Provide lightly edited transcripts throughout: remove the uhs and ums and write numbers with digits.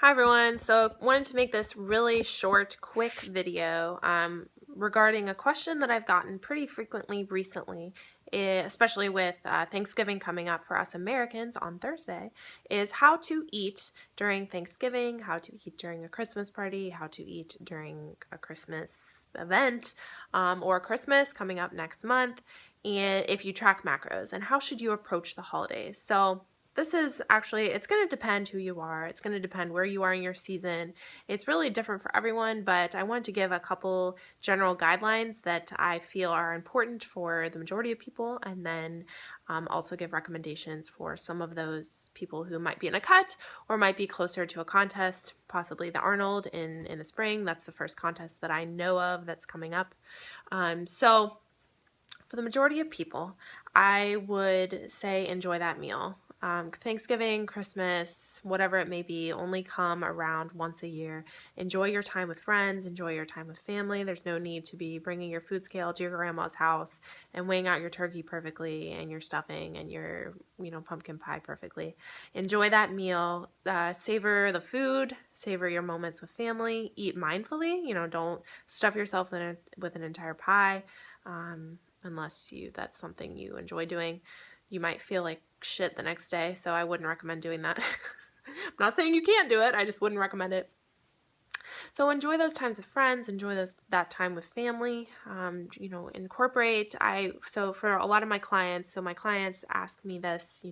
Hi everyone. So wanted to make this really short, quick video regarding a question that I've gotten pretty frequently recently, especially with Thanksgiving coming up for us Americans on Thursday, is how to eat during Thanksgiving, how to eat during a Christmas party, how to eat during a Christmas event or Christmas coming up next month, and if you track macros, and how should you approach the holidays. So this is actually, it's going to depend who you are. It's going to depend where you are in your season. It's really different for everyone, but I want to give a couple general guidelines that I feel are important for the majority of people, and then also give recommendations for some of those people who might be in a cut or might be closer to a contest, possibly the Arnold in the spring. That's the first contest that I know of that's coming up. So for the majority of people, I would say enjoy that meal. Thanksgiving, Christmas, whatever it may be, only come around once a year. Enjoy your time with friends, enjoy your time with family. There's no need to be bringing your food scale to your grandma's house and weighing out your turkey perfectly and your stuffing and your, pumpkin pie perfectly. Enjoy that meal. Savor the food, savor your moments with family, eat mindfully. Don't stuff yourself with an entire pie. Unless that's something you enjoy doing. You might feel like shit the next day, so I wouldn't recommend doing that. I'm not saying you can't do it, I just wouldn't recommend it. So enjoy those times with friends, enjoy that time with family, incorporate. So for a lot of my clients, my clients ask me this,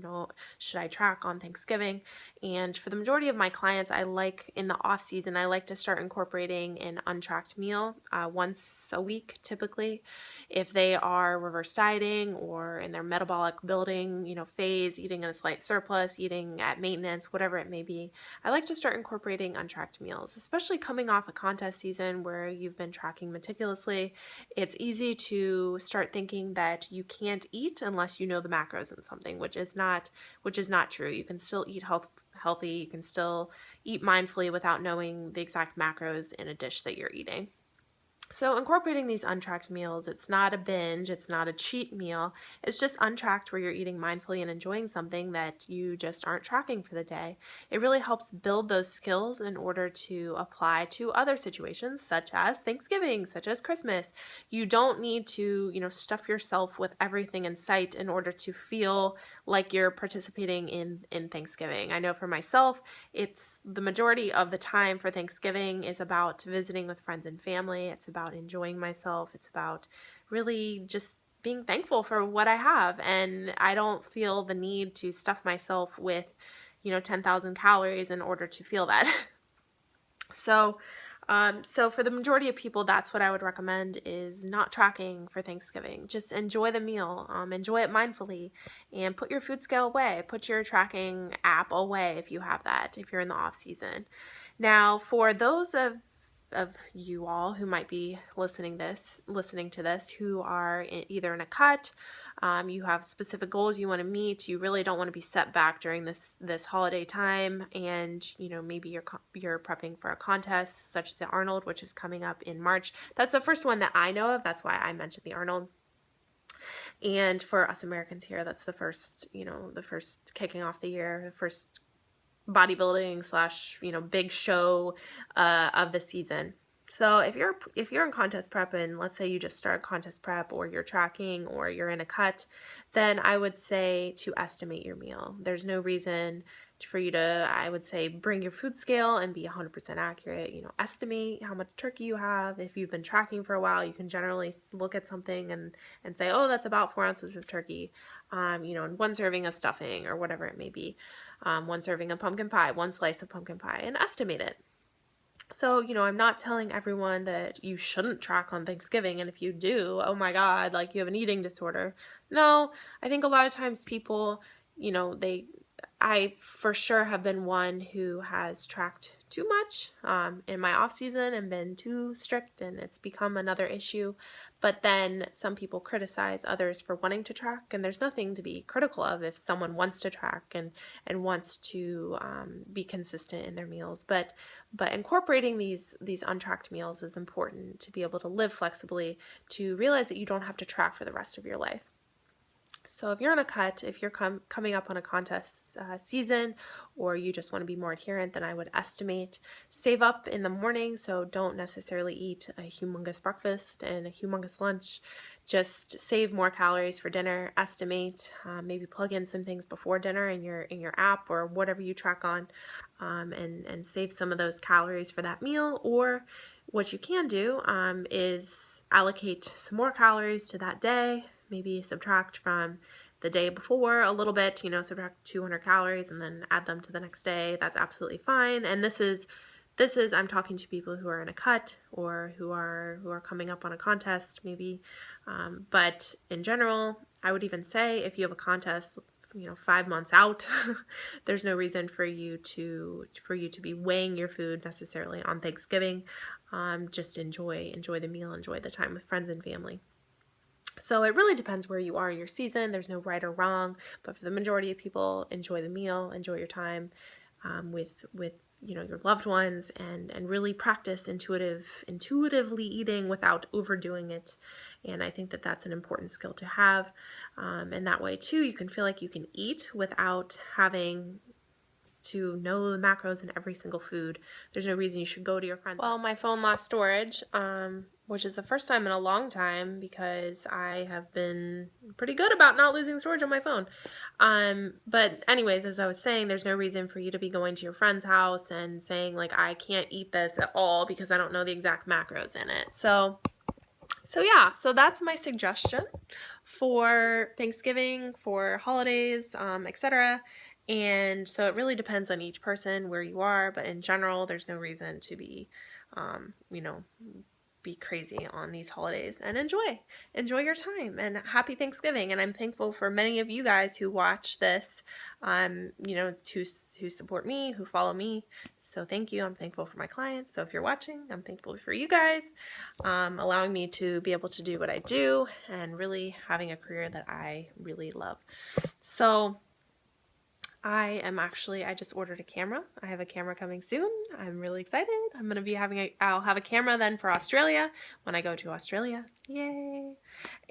should I track on Thanksgiving? And for the majority of my clients, in the off season, I like to start incorporating an untracked meal once a week, typically. If they are reverse dieting or in their metabolic building, phase, eating in a slight surplus, eating at maintenance, whatever it may be, I like to start incorporating untracked meals, especially coming off a contest season where you've been tracking meticulously. It's easy to start thinking that you can't eat unless you know the macros in something, which is not true. You can still eat healthy. You can still eat mindfully without knowing the exact macros in a dish that you're eating. So incorporating these untracked meals, it's not a binge, it's not a cheat meal, it's just untracked where you're eating mindfully and enjoying something that you just aren't tracking for the day. It really helps build those skills in order to apply to other situations such as Thanksgiving, such as Christmas. You don't need to, stuff yourself with everything in sight in order to feel like you're participating in Thanksgiving. I know for myself, it's the majority of the time for Thanksgiving is about visiting with friends and family. It's about enjoying myself. It's about really just being thankful for what I have. And I don't feel the need to stuff myself with, 10,000 calories in order to feel that. So for the majority of people, that's what I would recommend is not tracking for Thanksgiving. Just enjoy the meal, enjoy it mindfully, and put your food scale away. Put your tracking app away if you have that, if you're in the off season. Now, for those of you all who might be listening to this, who are either in a cut, you have specific goals you want to meet, you really don't want to be set back during this holiday time, and maybe you're prepping for a contest such as the Arnold, which is coming up in March. That's the first one that I know of. That's why I mentioned the Arnold. And for us Americans here, that's the first kicking off the year, the first bodybuilding slash big show of the season. So if you're in contest prep, and let's say you just start contest prep, or you're tracking, or you're in a cut, then I would say to estimate your meal. There's no reason for you to, I would say, bring your food scale and be 100% accurate. Estimate how much turkey you have. If you've been tracking for a while, you can generally look at something and say, oh, that's about 4 ounces of turkey, and one serving of stuffing, or whatever it may be, one serving of pumpkin pie, one slice of pumpkin pie, and estimate it. So, I'm not telling everyone that you shouldn't track on Thanksgiving, and if you do, oh my God, like you have an eating disorder. No, I think a lot of times people, I for sure have been one who has tracked too much in my off season and been too strict, and it's become another issue. But then some people criticize others for wanting to track, and there's nothing to be critical of if someone wants to track and wants to be consistent in their meals. But incorporating these untracked meals is important to be able to live flexibly, to realize that you don't have to track for the rest of your life. So if you're in a cut, if you're coming up on a contest season, or you just want to be more adherent, then I would estimate, save up in the morning. So don't necessarily eat a humongous breakfast and a humongous lunch. Just save more calories for dinner. Estimate, maybe plug in some things before dinner in your app or whatever you track on, and save some of those calories for that meal. Or what you can do is allocate some more calories to that day. Maybe subtract from the day before a little bit, subtract 200 calories and then add them to the next day. That's absolutely fine. And this is I'm talking to people who are in a cut or who are coming up on a contest maybe. But in general, I would even say if you have a contest 5 months out, there's no reason for you to be weighing your food necessarily on Thanksgiving. Just enjoy the meal, enjoy the time with friends and family. So it really depends where you are in your season. There's no right or wrong, but for the majority of people, enjoy the meal, enjoy your time with your loved ones, and really practice intuitively eating without overdoing it. And I think that that's an important skill to have. And that way too, you can feel like you can eat without having to know the macros in every single food. There's no reason you should go to your friends. Well, my phone lost storage, which is the first time in a long time because I have been pretty good about not losing storage on my phone. But anyways, as I was saying, there's no reason for you to be going to your friend's house and saying like, I can't eat this at all because I don't know the exact macros in it. So yeah, so that's my suggestion for Thanksgiving, for holidays, etc. And so it really depends on each person where you are, but in general, there's no reason to be, be crazy on these holidays, and enjoy your time, and happy Thanksgiving. And I'm thankful for many of you guys who watch this, who support me, who follow me. So thank you. I'm thankful for my clients. So if you're watching, I'm thankful for you guys, allowing me to be able to do what I do and really having a career that I really love. So I just ordered a camera. I have a camera coming soon. I'm really excited. I'll have a camera then for Australia when I go to Australia. Yay.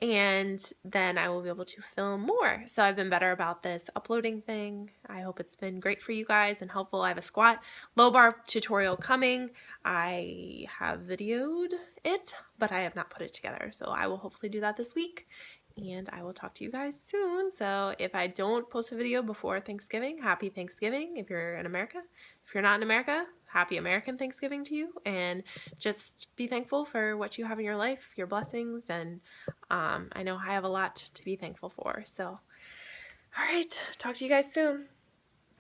And then I will be able to film more. So I've been better about this uploading thing. I hope it's been great for you guys and helpful. I have a squat low bar tutorial coming. I have videoed it, but I have not put it together. So I will hopefully do that this week. And I will talk to you guys soon. So if I don't post a video before Thanksgiving, happy Thanksgiving if you're in America. If you're not in America, happy American Thanksgiving to you. And just be thankful for what you have in your life, your blessings. And I know I have a lot to be thankful for. So, all right, talk to you guys soon.